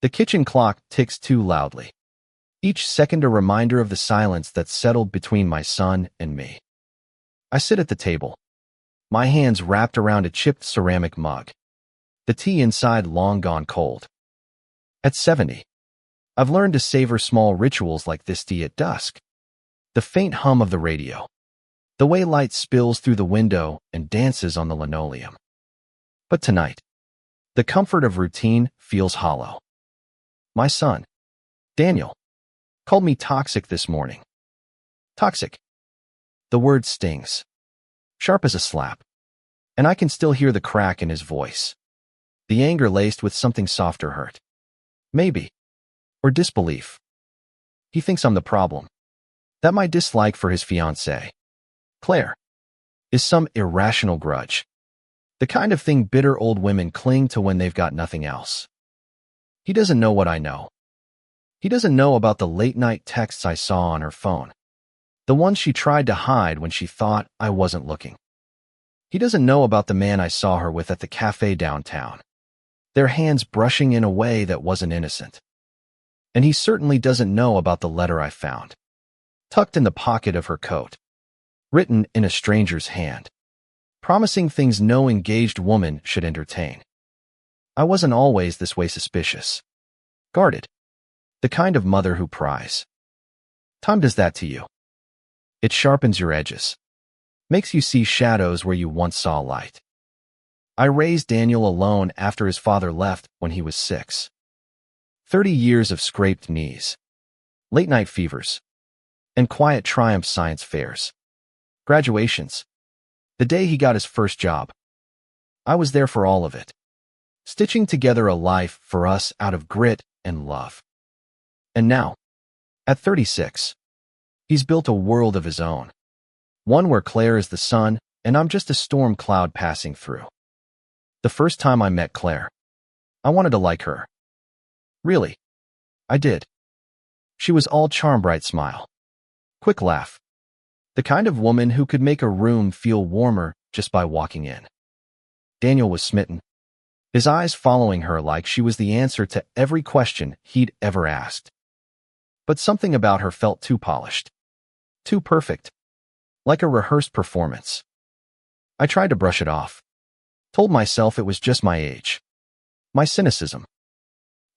The kitchen clock ticks too loudly, each second a reminder of the silence that settled between my son and me. I sit at the table, my hands wrapped around a chipped ceramic mug, the tea inside long gone cold. At 70, I've learned to savor small rituals like this tea at dusk. The faint hum of the radio, the way light spills through the window and dances on the linoleum. But tonight, the comfort of routine feels hollow. My son, Daniel, called me toxic this morning. Toxic. The word stings, sharp as a slap, and I can still hear the crack in his voice, the anger laced with something softer hurt. Maybe. Or disbelief. He thinks I'm the problem, that my dislike for his fiancée, Claire, is some irrational grudge, the kind of thing bitter old women cling to when they've got nothing else. He doesn't know what I know. He doesn't know about the late-night texts I saw on her phone, the ones she tried to hide when she thought I wasn't looking. He doesn't know about the man I saw her with at the cafe downtown, their hands brushing in a way that wasn't innocent. And he certainly doesn't know about the letter I found, tucked in the pocket of her coat, written in a stranger's hand, promising things no engaged woman should entertain. I wasn't always this way suspicious, guarded, the kind of mother who pries. Time does that to you. It sharpens your edges, makes you see shadows where you once saw light. I raised Daniel alone after his father left when he was 6. 30 years of scraped knees, late-night fevers, and quiet triumph science fairs. Graduations. The day he got his first job. I was there for all of it, stitching together a life for us out of grit and love. And now, at 36, he's built a world of his own, one where Claire is the sun and I'm just a storm cloud passing through. The first time I met Claire, I wanted to like her. Really, I did. She was all charm, bright smile, quick laugh, the kind of woman who could make a room feel warmer just by walking in. Daniel was smitten, his eyes following her like she was the answer to every question he'd ever asked. But something about her felt too polished, too perfect, like a rehearsed performance. I tried to brush it off, told myself it was just my age, my cynicism.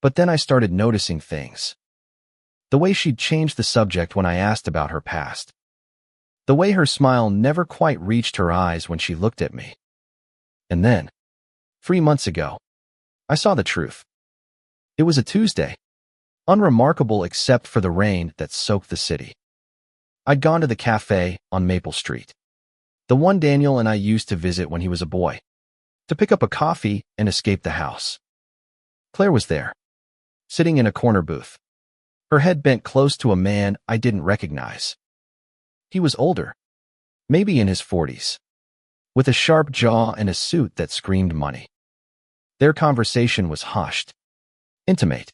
But then I started noticing things. The way she'd changed the subject when I asked about her past. The way her smile never quite reached her eyes when she looked at me. And then, 3 months ago, I saw the truth. It was a Tuesday, unremarkable except for the rain that soaked the city. I'd gone to the cafe on Maple Street, the one Daniel and I used to visit when he was a boy, to pick up a coffee and escape the house. Claire was there, sitting in a corner booth, her head bent close to a man I didn't recognize. He was older, maybe in his 40s, with a sharp jaw and a suit that screamed money. Their conversation was hushed, intimate,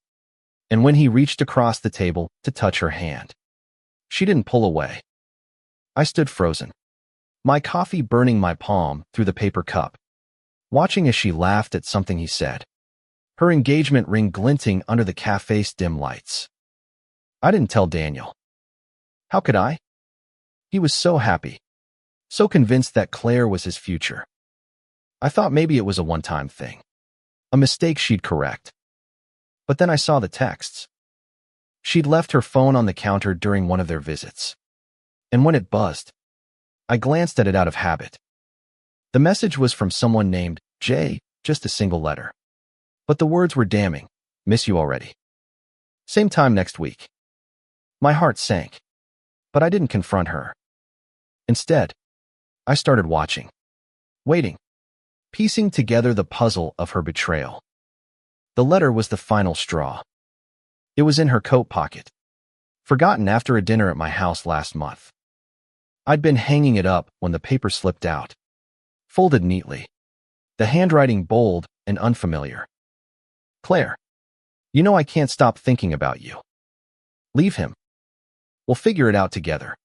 and when he reached across the table to touch her hand, she didn't pull away. I stood frozen, my coffee burning my palm through the paper cup, watching as she laughed at something he said, her engagement ring glinting under the cafe's dim lights. I didn't tell Daniel. How could I? He was so happy, so convinced that Claire was his future. I thought maybe it was a one-time thing, a mistake she'd correct. But then I saw the texts. She'd left her phone on the counter during one of their visits. And when it buzzed, I glanced at it out of habit. The message was from someone named Jay, just a single letter. But the words were damning. Miss you already. Same time next week. My heart sank, but I didn't confront her. Instead, I started watching, waiting, piecing together the puzzle of her betrayal. The letter was the final straw. It was in her coat pocket, forgotten after a dinner at my house last month. I'd been hanging it up when the paper slipped out, folded neatly, the handwriting bold and unfamiliar. Claire, you know I can't stop thinking about you. Leave him. We'll figure it out together.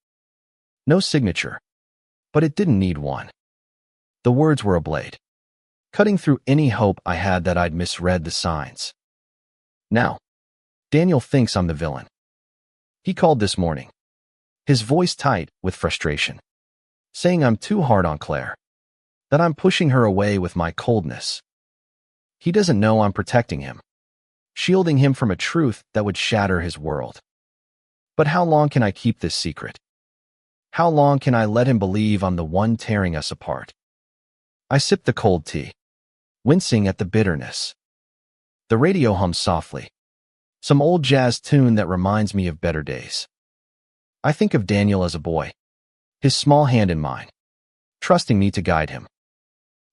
No signature, but it didn't need one. The words were a blade, cutting through any hope I had that I'd misread the signs. Now, Daniel thinks I'm the villain. He called this morning, his voice tight with frustration, saying I'm too hard on Claire, that I'm pushing her away with my coldness. He doesn't know I'm protecting him, shielding him from a truth that would shatter his world. But how long can I keep this secret? How long can I let him believe I'm the one tearing us apart? I sip the cold tea, wincing at the bitterness. The radio hums softly, some old jazz tune that reminds me of better days. I think of Daniel as a boy, his small hand in mine, trusting me to guide him.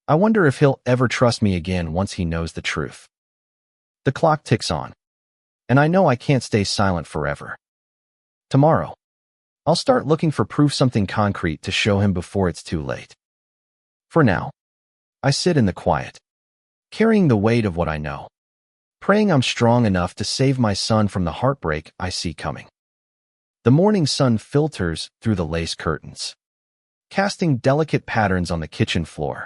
I wonder if he'll ever trust me again once he knows the truth. The clock ticks on, and I know I can't stay silent forever. Tomorrow, I'll start looking for proof, something concrete to show him before it's too late. For now, I sit in the quiet, carrying the weight of what I know, praying I'm strong enough to save my son from the heartbreak I see coming. The morning sun filters through the lace curtains, casting delicate patterns on the kitchen floor,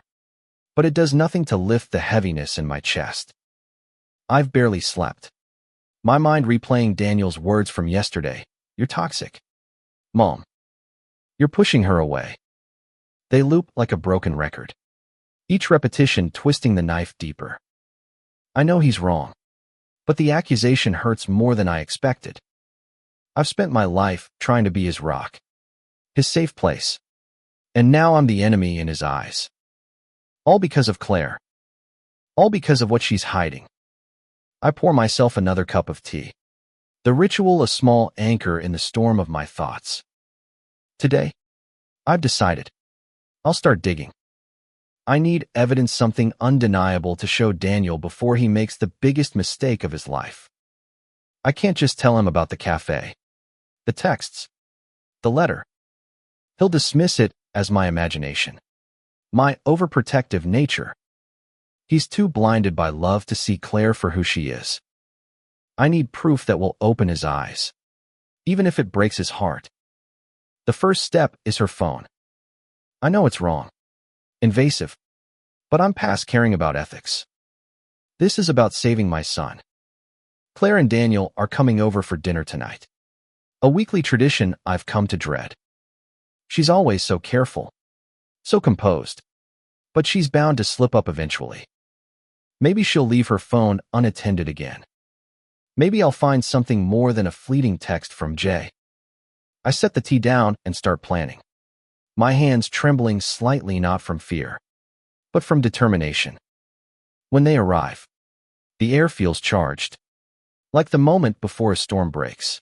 but it does nothing to lift the heaviness in my chest. I've barely slept, my mind replaying Daniel's words from yesterday. You're toxic. Mom, you're pushing her away. They loop like a broken record, each repetition twisting the knife deeper. I know he's wrong, but the accusation hurts more than I expected. I've spent my life trying to be his rock, his safe place, and now I'm the enemy in his eyes. All because of Claire. All because of what she's hiding. I pour myself another cup of tea, the ritual a small anchor in the storm of my thoughts. Today, I've decided, I'll start digging. I need evidence, something undeniable to show Daniel before he makes the biggest mistake of his life. I can't just tell him about the cafe, the texts, the letter. He'll dismiss it as my imagination, my overprotective nature. He's too blinded by love to see Claire for who she is. I need proof that will open his eyes, even if it breaks his heart. The first step is her phone. I know it's wrong, invasive, but I'm past caring about ethics. This is about saving my son. Claire and Daniel are coming over for dinner tonight, a weekly tradition I've come to dread. She's always so careful, so composed, but she's bound to slip up eventually. Maybe she'll leave her phone unattended again. Maybe I'll find something more than a fleeting text from Jay. I set the tea down and start planning, my hands trembling slightly, not from fear, but from determination. When they arrive, the air feels charged, like the moment before a storm breaks.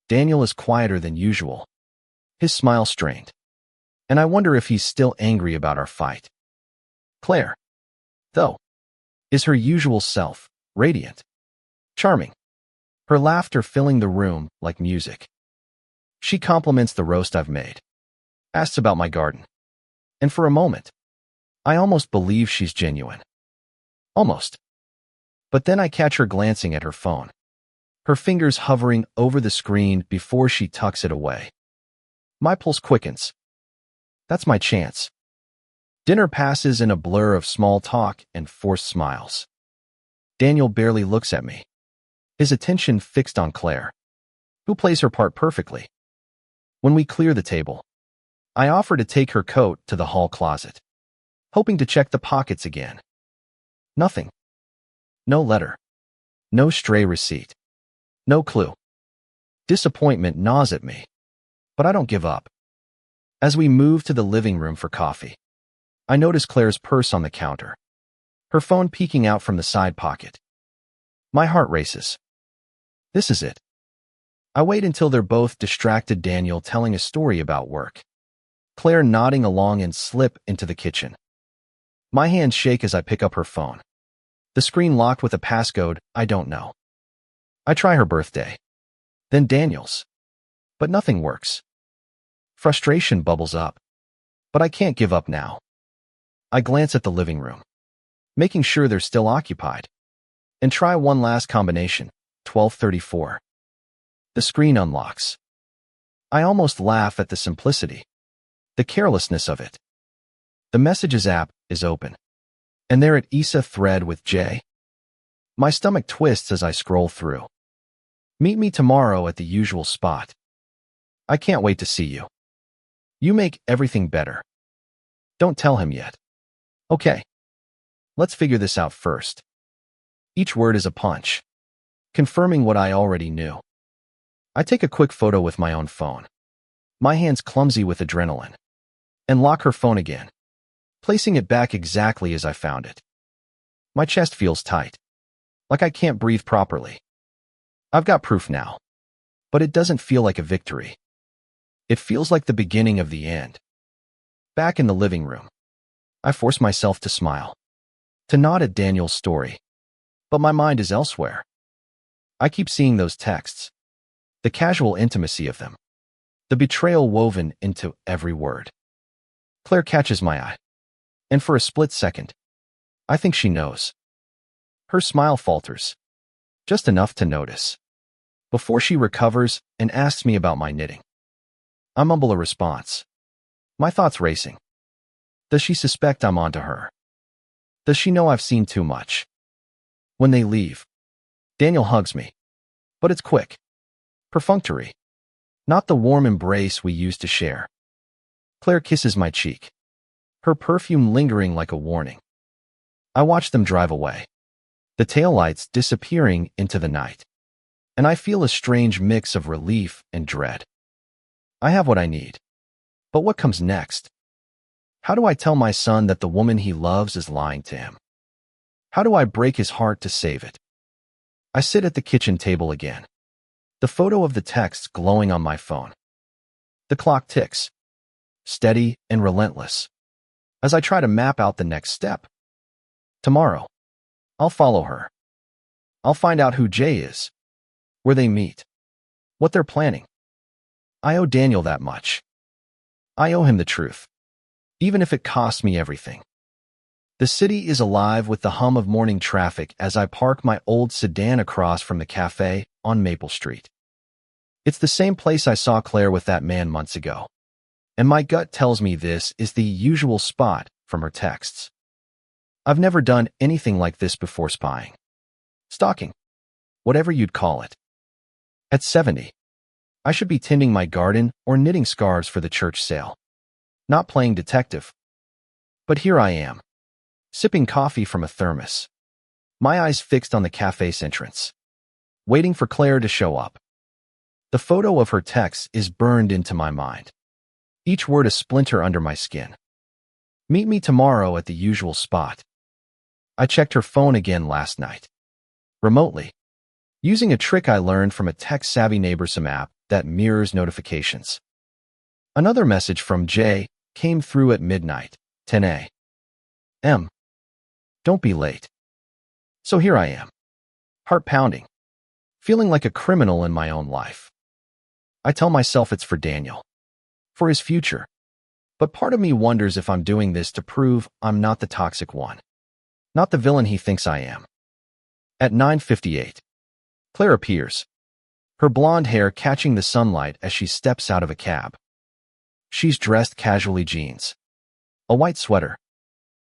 Daniel is quieter than usual, his smile strained, and I wonder if he's still angry about our fight. Claire, though, is her usual self, radiant, charming, her laughter filling the room like music. She compliments the roast I've made, asks about my garden, and for a moment, I almost believe she's genuine. Almost. But then I catch her glancing at her phone, her fingers hovering over the screen before she tucks it away. My pulse quickens. That's my chance. Dinner passes in a blur of small talk and forced smiles. Daniel barely looks at me, his attention fixed on Claire, who plays her part perfectly. When we clear the table, I offer to take her coat to the hall closet, hoping to check the pockets again. Nothing. No letter. No stray receipt. No clue. Disappointment gnaws at me, but I don't give up. As we move to the living room for coffee, I notice Claire's purse on the counter, her phone peeking out from the side pocket. My heart races. This is it. I wait until they're both distracted, Daniel telling a story about work, Claire nodding along, and slip into the kitchen. My hands shake as I pick up her phone, the screen locked with a passcode I don't know. I try her birthday, then Daniel's, but nothing works. Frustration bubbles up, but I can't give up now. I glance at the living room, making sure they're still occupied, and try one last combination, 1234. The screen unlocks. I almost laugh at the simplicity, the carelessness of it. The Messages app is open, and there at Issa thread with Jay. My stomach twists as I scroll through. Meet me tomorrow at the usual spot. I can't wait to see you. You make everything better. Don't tell him yet. Okay. Let's figure this out first. Each word is a punch, confirming what I already knew. I take a quick photo with my own phone, my hands clumsy with adrenaline, and lock her phone again, placing it back exactly as I found it. My chest feels tight, like I can't breathe properly. I've got proof now, but it doesn't feel like a victory. It feels like the beginning of the end. Back in the living room, I force myself to smile, to nod at Daniel's story, but my mind is elsewhere. I keep seeing those texts, the casual intimacy of them, the betrayal woven into every word. Claire catches my eye, and for a split second, I think she knows. Her smile falters, just enough to notice, before she recovers and asks me about my knitting. I mumble a response, my thoughts racing. Does she suspect I'm onto her? Does she know I've seen too much? When they leave, Daniel hugs me, but it's quick, perfunctory, not the warm embrace we used to share. Claire kisses my cheek, her perfume lingering like a warning. I watch them drive away, the taillights disappearing into the night, and I feel a strange mix of relief and dread. I have what I need, but what comes next? How do I tell my son that the woman he loves is lying to him? How do I break his heart to save it? I sit at the kitchen table again, the photo of the text glowing on my phone. The clock ticks, steady and relentless, as I try to map out the next step. Tomorrow, I'll follow her. I'll find out who Jay is, where they meet, what they're planning. I owe Daniel that much. I owe him the truth, even if it costs me everything. The city is alive with the hum of morning traffic as I park my old sedan across from the cafe on Maple Street. It's the same place I saw Claire with that man months ago, and my gut tells me this is the usual spot from her texts. I've never done anything like this before spying. Stalking, whatever you'd call it. At 70, I should be tending my garden or knitting scarves for the church sale, not playing detective. But here I am, sipping coffee from a thermos, my eyes fixed on the cafe's entrance, waiting for Claire to show up. The photo of her text is burned into my mind, each word a splinter under my skin. Meet me tomorrow at the usual spot. I checked her phone again last night, remotely, using a trick I learned from a tech-savvy neighborsome app that mirrors notifications. Another message from Jay came through at midnight, 10 a.m. Don't be late. So here I am, heart pounding, feeling like a criminal in my own life. I tell myself it's for Daniel, for his future, but part of me wonders if I'm doing this to prove I'm not the toxic one, not the villain he thinks I am. At 9:58, Claire appears, her blonde hair catching the sunlight as she steps out of a cab. She's dressed casually, jeans, a white sweater,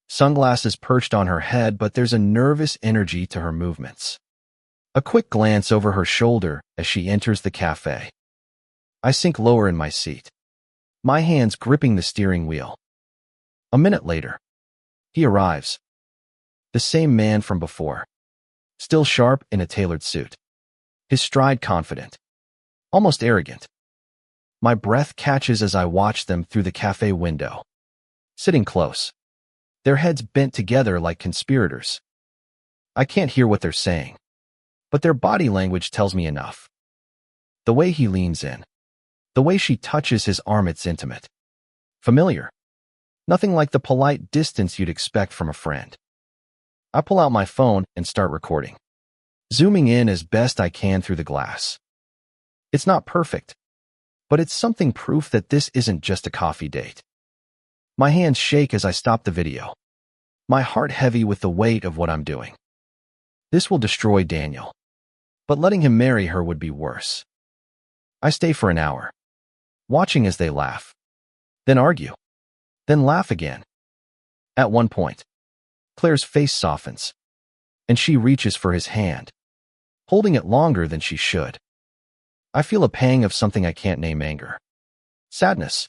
sunglasses perched on her head, but there's a nervous energy to her movements. A quick glance over her shoulder as she enters the cafe. I sink lower in my seat, my hands gripping the steering wheel. A minute later, he arrives. The same man from before, still sharp in a tailored suit, his stride confident, almost arrogant. My breath catches as I watch them through the cafe window, sitting close, their heads bent together like conspirators. I can't hear what they're saying, but their body language tells me enough. The way he leans in, the way she touches his arm, it's intimate, familiar, nothing like the polite distance you'd expect from a friend. I pull out my phone and start recording, zooming in as best I can through the glass. It's not perfect, but it's something proof that this isn't just a coffee date. My hands shake as I stop the video, my heart heavy with the weight of what I'm doing. This will destroy Daniel, but letting him marry her would be worse. I stay for an hour, watching as they laugh, then argue, then laugh again. At one point, Claire's face softens, and she reaches for his hand, holding it longer than she should. I feel a pang of something I can't name: anger, sadness,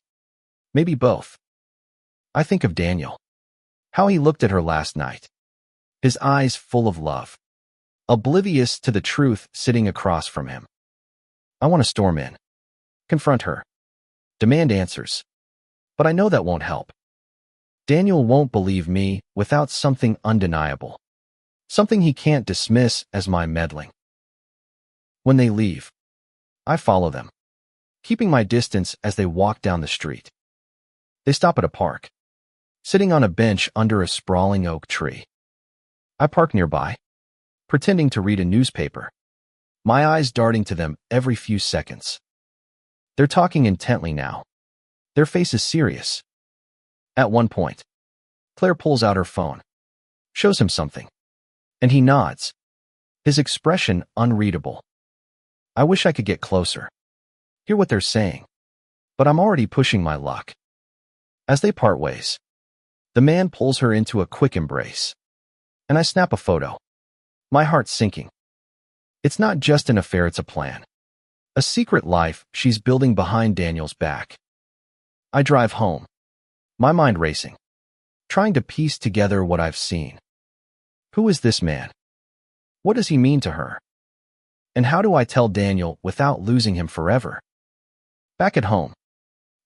maybe both. I think of Daniel, how he looked at her last night, his eyes full of love, oblivious to the truth sitting across from him. I want to storm in, confront her, demand answers, but I know that won't help. Daniel won't believe me without something undeniable, something he can't dismiss as my meddling. When they leave, I follow them, keeping my distance as they walk down the street. They stop at a park, sitting on a bench under a sprawling oak tree. I park nearby, pretending to read a newspaper, my eyes darting to them every few seconds. They're talking intently now, their faces serious. At one point, Claire pulls out her phone, shows him something, and he nods, his expression unreadable. I wish I could get closer, hear what they're saying, but I'm already pushing my luck. As they part ways, the man pulls her into a quick embrace, and I snap a photo, my heart sinking. It's not just an affair, it's a plan, a secret life she's building behind Daniel's back. I drive home, my mind racing, trying to piece together what I've seen. Who is this man? What does he mean to her? And how do I tell Daniel without losing him forever? Back at home,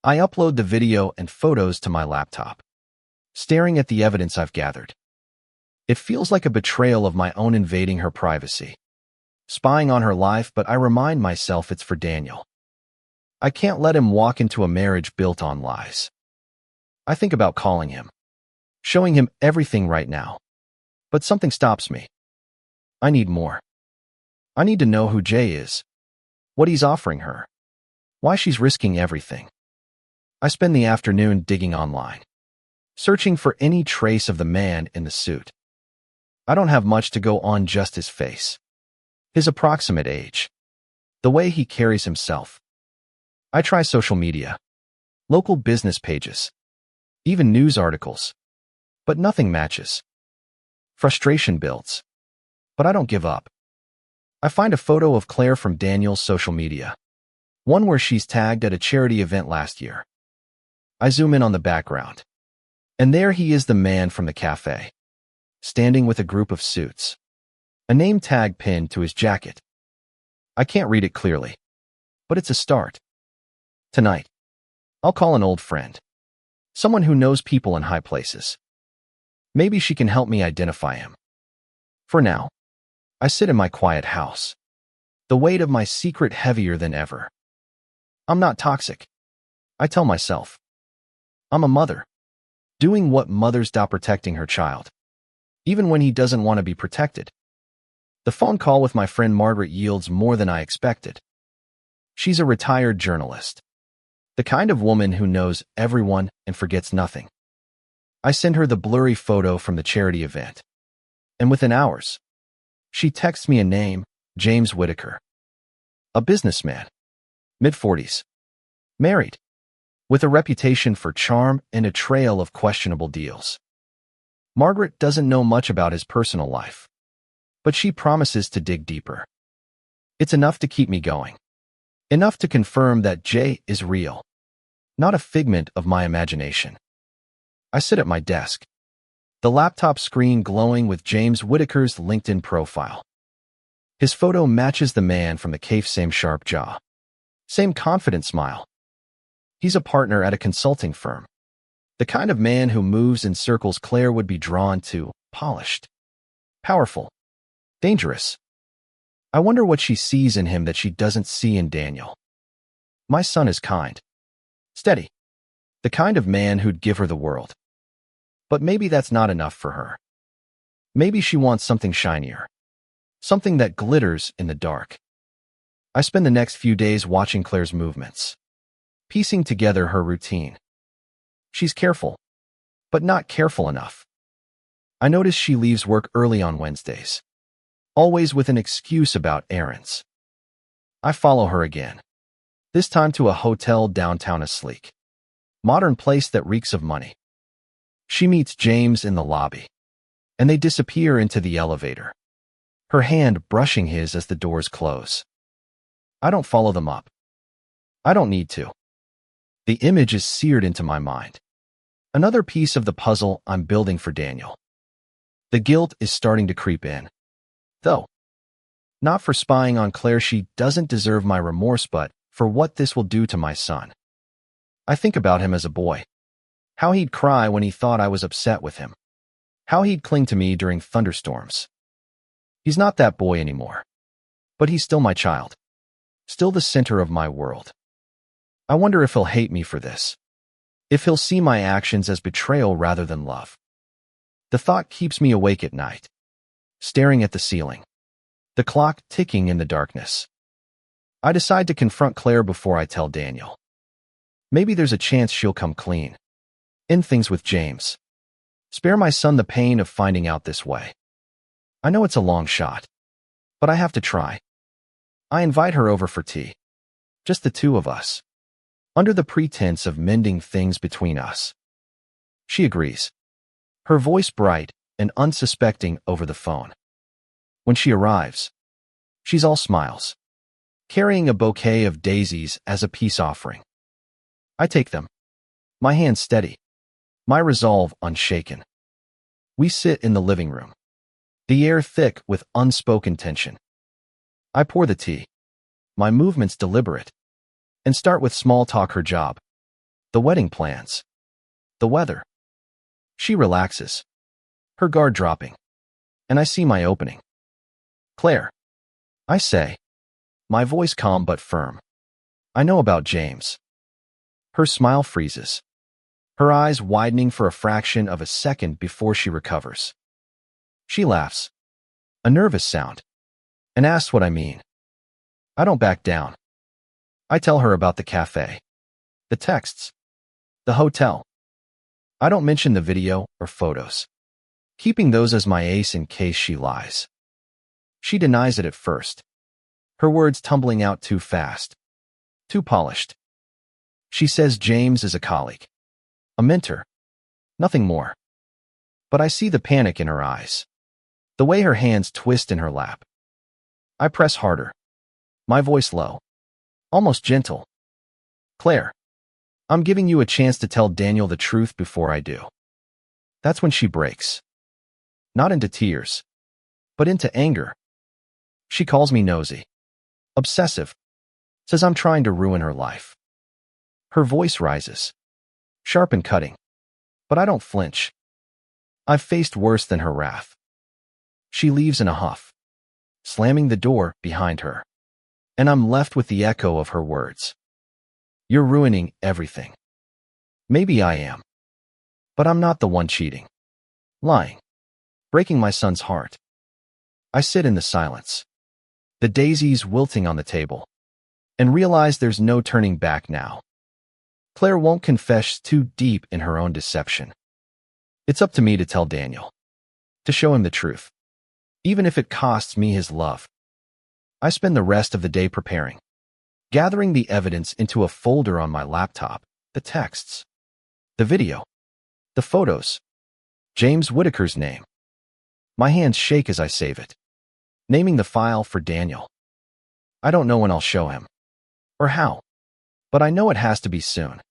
I upload the video and photos to my laptop, staring at the evidence I've gathered. It feels like a betrayal of my own, invading her privacy, spying on her life, but I remind myself it's for Daniel. I can't let him walk into a marriage built on lies. I think about calling him, showing him everything right now, but something stops me. I need more. I need to know who Jay is, what he's offering her, why she's risking everything. I spend the afternoon digging online, searching for any trace of the man in the suit. I don't have much to go on, just his face, his approximate age, the way he carries himself. I try social media, local business pages, even news articles, but nothing matches. Frustration builds, but I don't give up. I find a photo of Claire from Daniel's social media, one where she's tagged at a charity event last year. I zoom in on the background, and there he is, the man from the cafe, standing with a group of suits, a name tag pinned to his jacket. I can't read it clearly, but it's a start. Tonight, I'll call an old friend, someone who knows people in high places. Maybe she can help me identify him. For now, I sit in my quiet house, the weight of my secret heavier than ever. I'm not toxic, I tell myself. I'm a mother, doing what mothers do, protecting her child, even when he doesn't want to be protected. The phone call with my friend Margaret yields more than I expected. She's a retired journalist, the kind of woman who knows everyone and forgets nothing. I send her the blurry photo from the charity event, and within hours, she texts me a name: James Whitaker. A businessman, mid-40s, married, with a reputation for charm and a trail of questionable deals. Margaret doesn't know much about his personal life, but she promises to dig deeper. It's enough to keep me going, enough to confirm that Jay is real, not a figment of my imagination. I sit at my desk, the laptop screen glowing with James Whitaker's LinkedIn profile. His photo matches the man from the cafe, same sharp jaw, same confident smile. He's a partner at a consulting firm, the kind of man who moves in circles Claire would be drawn to: polished, powerful, dangerous. I wonder what she sees in him that she doesn't see in Daniel. My son is kind, steady, the kind of man who'd give her the world. But maybe that's not enough for her. Maybe she wants something shinier, something that glitters in the dark. I spend the next few days watching Claire's movements, piecing together her routine. She's careful, but not careful enough. I notice she leaves work early on Wednesdays, always with an excuse about errands. I follow her again, this time to a hotel downtown, a sleek, modern place that reeks of money. She meets James in the lobby, and they disappear into the elevator. her hand brushing his as the doors close. I don't follow them up. I don't need to. The image is seared into my mind. Another piece of the puzzle I'm building for Daniel. The guilt is starting to creep in. Though, not for spying on Claire, she doesn't deserve my remorse, but for what this will do to my son. I think about him as a boy. How he'd cry when he thought I was upset with him. How he'd cling to me during thunderstorms. He's not that boy anymore. But he's still my child. Still the center of my world. I wonder if he'll hate me for this. If he'll see my actions as betrayal rather than love. The thought keeps me awake at night, staring at the ceiling, the clock ticking in the darkness. I decide to confront Claire before I tell Daniel. Maybe there's a chance she'll come clean. End things with James. Spare my son the pain of finding out this way. I know it's a long shot, but I have to try. I invite her over for tea. Just the two of us. Under the pretense of mending things between us. She agrees. Her voice bright and unsuspecting over the phone. When she arrives, she's all smiles, carrying a bouquet of daisies as a peace offering. I take them, my hand steady, my resolve unshaken. We sit in the living room, the air thick with unspoken tension. I pour the tea, my movements deliberate, and start with small talk: her job, the wedding plans, the weather. She relaxes, her guard dropping, and I see my opening. Claire, I say, my voice calm but firm. I know about James. Her smile freezes, her eyes widening for a fraction of a second before she recovers. She laughs, a nervous sound, and asks what I mean. I don't back down. I tell her about the cafe, the texts, the hotel. I don't mention the video or photos, keeping those as my ace in case she lies. She denies it at first, her words tumbling out too fast, too polished. She says James is a colleague, a mentor, nothing more. But I see the panic in her eyes, the way her hands twist in her lap. I press harder, my voice low, almost gentle. Claire, I'm giving you a chance to tell Daniel the truth before I do. That's when she breaks. Not into tears, but into anger. She calls me nosy, obsessive, says I'm trying to ruin her life. Her voice rises, sharp and cutting, but I don't flinch. I've faced worse than her wrath. She leaves in a huff, slamming the door behind her, and I'm left with the echo of her words. You're ruining everything. Maybe I am, but I'm not the one cheating, lying, breaking my son's heart. I sit in the silence, the daisies wilting on the table, and realize there's no turning back now. Claire won't confess too deep in her own deception. It's up to me to tell Daniel, to show him the truth, even if it costs me his love. I spend the rest of the day preparing, gathering the evidence into a folder on my laptop, the texts, the video, the photos, James Whitaker's name. My hands shake as I save it, naming the file for Daniel. I don't know when I'll show him, or how, but I know it has to be soon.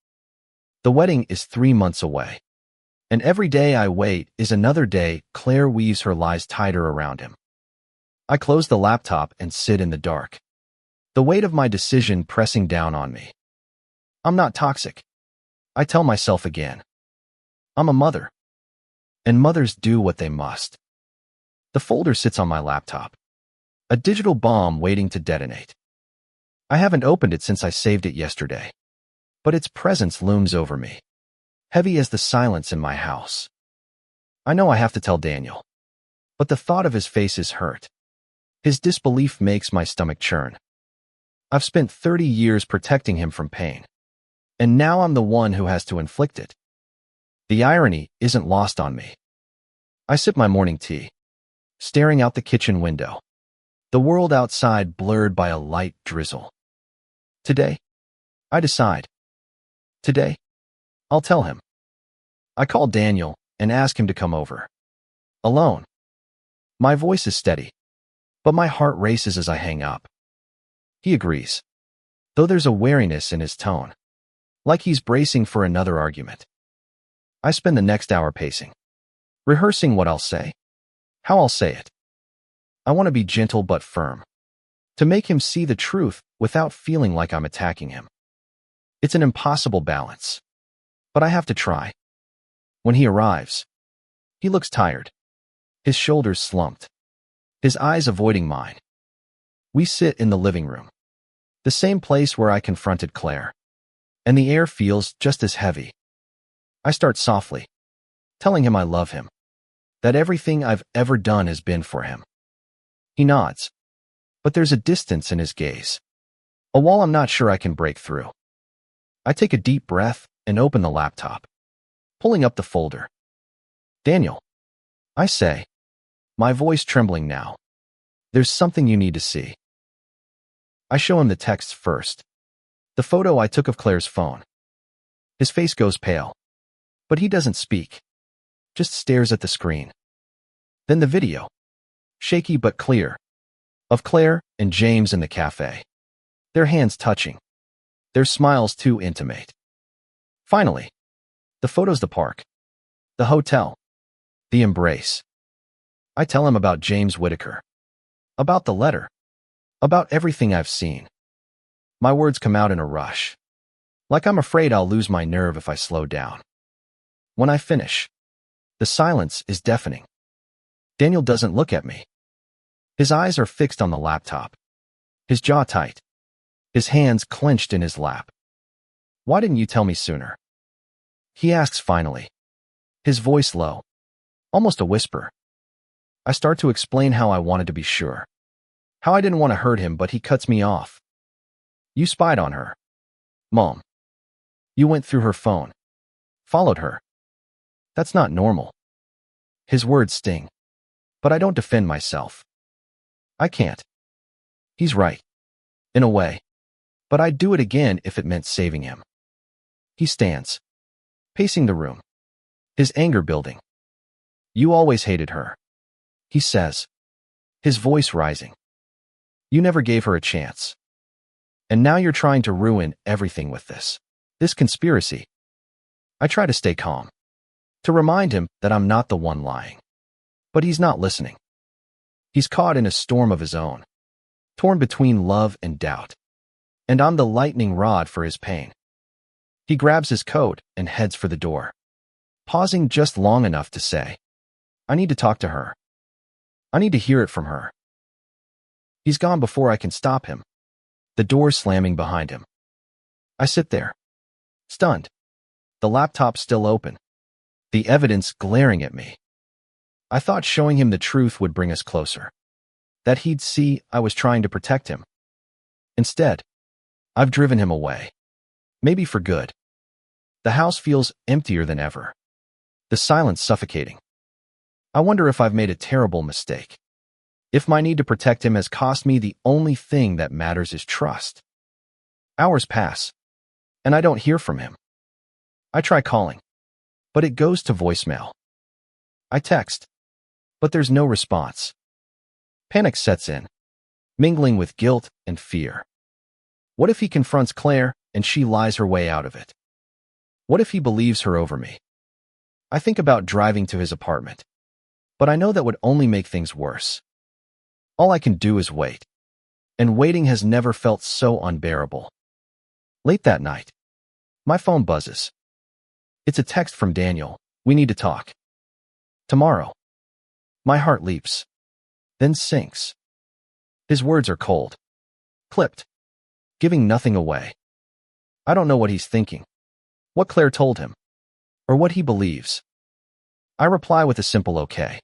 The wedding is 3 months away, and every day I wait is another day Claire weaves her lies tighter around him. I close the laptop and sit in the dark, the weight of my decision pressing down on me. I'm not toxic. I tell myself again. I'm a mother, and mothers do what they must. The folder sits on my laptop, a digital bomb waiting to detonate. I haven't opened it since I saved it yesterday, but its presence looms over me, heavy as the silence in my house. I know I have to tell Daniel, but the thought of his face is hurt. His disbelief makes my stomach churn. I've spent 30 years protecting him from pain, and now I'm the one who has to inflict it. The irony isn't lost on me. I sip my morning tea, staring out the kitchen window, the world outside blurred by a light drizzle. Today, I decide. Today, I'll tell him. I call Daniel and ask him to come over. Alone. My voice is steady, But my heart races as I hang up. He agrees, though there's a wariness in his tone, like he's bracing for another argument. I spend the next hour pacing, rehearsing what I'll say, how I'll say it. I want to be gentle but firm, to make him see the truth without feeling like I'm attacking him. It's an impossible balance, but I have to try. When he arrives, he looks tired, his shoulders slumped, his eyes avoiding mine. We sit in the living room, the same place where I confronted Claire, and the air feels just as heavy. I start softly, telling him I love him, that everything I've ever done has been for him. He nods, but there's a distance in his gaze, a wall I'm not sure I can break through. I take a deep breath and open the laptop, pulling up the folder. Daniel, I say, my voice trembling now. There's something you need to see. I show him the texts first, the photo I took of Claire's phone. His face goes pale, but he doesn't speak, just stares at the screen. Then the video, shaky but clear, of Claire and James in the cafe, their hands touching, their smiles too intimate. Finally, the photos, the park, the hotel, the embrace. I tell him about James Whitaker, about the letter, about everything I've seen. My words come out in a rush, like I'm afraid I'll lose my nerve if I slow down. When I finish, the silence is deafening. Daniel doesn't look at me. His eyes are fixed on the laptop, his jaw tight, his hands clenched in his lap. Why didn't you tell me sooner? He asks finally, his voice low, almost a whisper. I start to explain how I wanted to be sure, how I didn't want to hurt him, but he cuts me off. You spied on her, Mom. You went through her phone, followed her. That's not normal. His words sting, but I don't defend myself. I can't. He's right, in a way, but I'd do it again if it meant saving him. He stands, pacing the room, his anger building. You always hated her, he says, his voice rising. You never gave her a chance. And now you're trying to ruin everything with this conspiracy. I try to stay calm, to remind him that I'm not the one lying. But he's not listening. He's caught in a storm of his own, torn between love and doubt. And I'm the lightning rod for his pain. He grabs his coat and heads for the door, pausing just long enough to say, I need to talk to her. I need to hear it from her. He's gone before I can stop him, the door slamming behind him. I sit there, stunned, the laptop still open, the evidence glaring at me. I thought showing him the truth would bring us closer, that he'd see I was trying to protect him. Instead, I've driven him away, maybe for good. The house feels emptier than ever, the silence suffocating. I wonder if I've made a terrible mistake, if my need to protect him has cost me the only thing that matters is trust. Hours pass, and I don't hear from him. I try calling, but it goes to voicemail. I text, but there's no response. Panic sets in, mingling with guilt and fear. What if he confronts Claire and she lies her way out of it? What if he believes her over me? I think about driving to his apartment, but I know that would only make things worse. All I can do is wait, and waiting has never felt so unbearable. Late that night, my phone buzzes. It's a text from Daniel. We need to talk. Tomorrow. My heart leaps, then sinks. His words are cold, clipped, giving nothing away. I don't know what he's thinking, what Claire told him, or what he believes. I reply with a simple okay,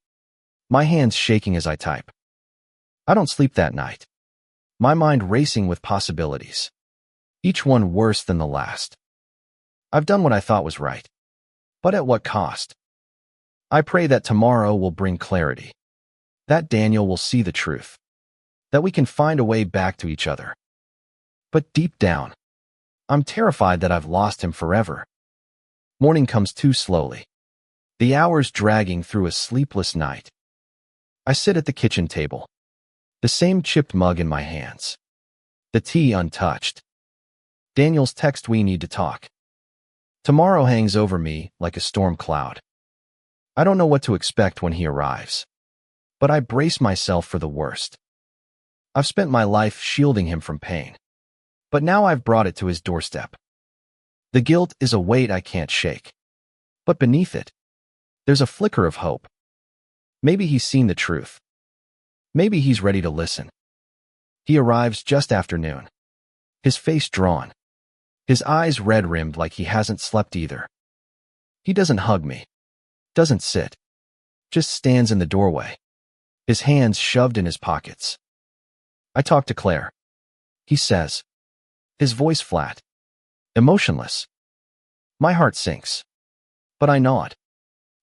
my hands shaking as I type. I don't sleep that night, my mind racing with possibilities, each one worse than the last. I've done what I thought was right, but at what cost? I pray that tomorrow will bring clarity, that Daniel will see the truth, that we can find a way back to each other. But deep down, I'm terrified that I've lost him forever. Morning comes too slowly, the hours dragging through a sleepless night. I sit at the kitchen table, The same chipped mug in my hands. The tea untouched. Daniel's text, "We need to talk." Tomorrow hangs over me like a storm cloud. I don't know what to expect when he arrives, but I brace myself for the worst. I've spent my life shielding him from pain, but now I've brought it to his doorstep. The guilt is a weight I can't shake, but beneath it, there's a flicker of hope. Maybe he's seen the truth. Maybe he's ready to listen. He arrives just after noon, his face drawn, his eyes red-rimmed like he hasn't slept either. He doesn't hug me, doesn't sit, just stands in the doorway, his hands shoved in his pockets. "I talked to Claire," he says, his voice flat, emotionless. My heart sinks, but I nod,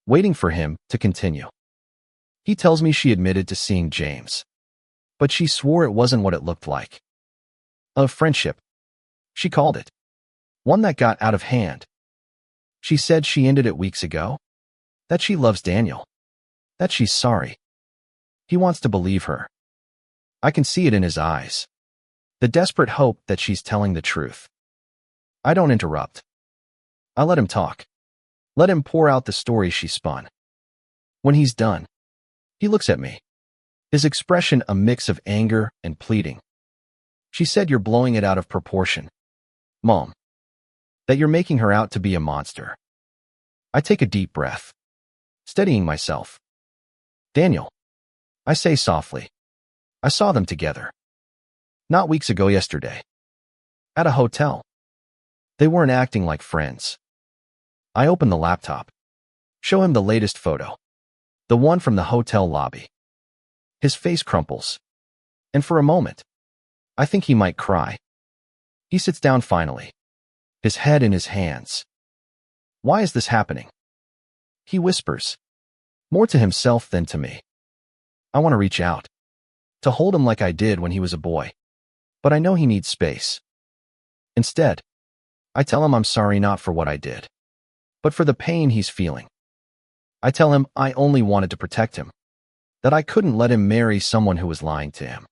waiting for him to continue. He tells me she admitted to seeing James, but she swore it wasn't what it looked like. A friendship, she called it. One that got out of hand. She said she ended it weeks ago, that she loves Daniel, that she's sorry. He wants to believe her. I can see it in his eyes, the desperate hope that she's telling the truth. I don't interrupt. I let him talk. Let him pour out the story she spun. When he's done, he looks at me, his expression a mix of anger and pleading. "She said you're blowing it out of proportion, Mom. That you're making her out to be a monster." I take a deep breath, steadying myself. "Daniel," I say softly, "I saw them together. Not weeks ago, yesterday. At a hotel. They weren't acting like friends." I open the laptop, show him the latest photo, the one from the hotel lobby. His face crumples, and for a moment, I think he might cry. He sits down finally, his head in his hands. "Why is this happening?" He whispers, more to himself than to me. I want to reach out, to hold him like I did when he was a boy, but I know he needs space. Instead, I tell him I'm sorry not for what I did, but for the pain he's feeling. I tell him I only wanted to protect him, that I couldn't let him marry someone who was lying to him.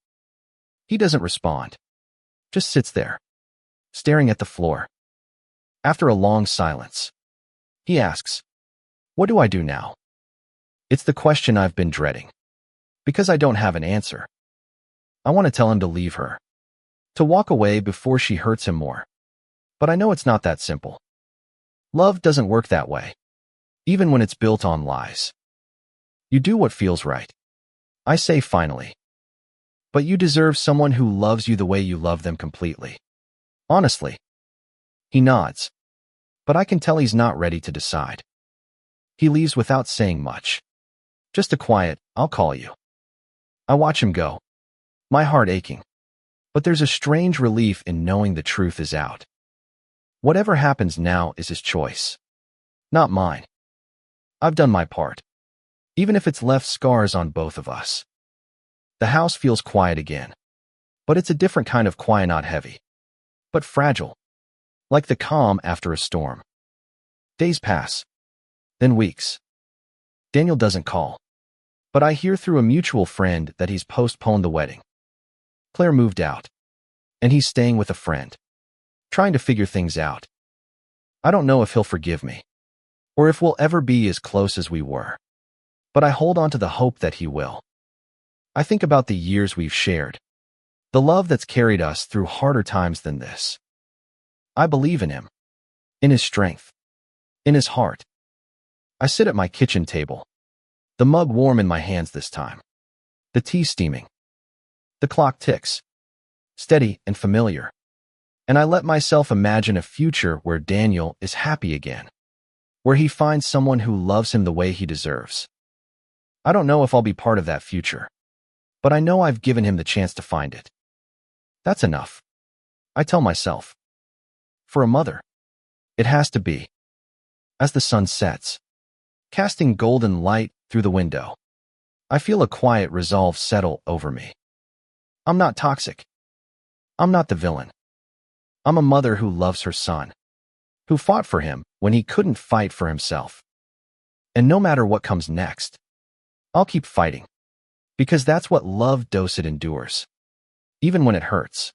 He doesn't respond, just sits there, staring at the floor. After a long silence, he asks, "What do I do now?" It's the question I've been dreading, because I don't have an answer. I want to tell him to leave her, to walk away before she hurts him more. But I know it's not that simple. Love doesn't work that way, even when it's built on lies. You do what feels right, I say finally. But you deserve someone who loves you the way you love them completely. Honestly. He nods, but I can tell he's not ready to decide. He leaves without saying much. Just a quiet, "I'll call you." I watch him go, my heart aching. But there's a strange relief in knowing the truth is out. Whatever happens now is his choice, not mine. I've done my part, even if it's left scars on both of us. The house feels quiet again, but it's a different kind of quiet, not heavy, but fragile, like the calm after a storm. Days pass, then weeks. Daniel doesn't call, but I hear through a mutual friend that he's postponed the wedding. Claire moved out, and he's staying with a friend, trying to figure things out. I don't know if he'll forgive me, or if we'll ever be as close as we were, but I hold on to the hope that he will. I think about the years we've shared, the love that's carried us through harder times than this. I believe in him, in his strength, in his heart. I sit at my kitchen table, the mug warm in my hands this time, the tea steaming. The clock ticks, steady and familiar, and I let myself imagine a future where Daniel is happy again, where he finds someone who loves him the way he deserves. I don't know if I'll be part of that future, but I know I've given him the chance to find it. That's enough, I tell myself. For a mother, it has to be. As the sun sets, casting golden light through the window, I feel a quiet resolve settle over me. I'm not toxic. I'm not the villain. I'm a mother who loves her son, who fought for him when he couldn't fight for himself. And no matter what comes next, I'll keep fighting, Because that's what love does, it endures. Even when it hurts.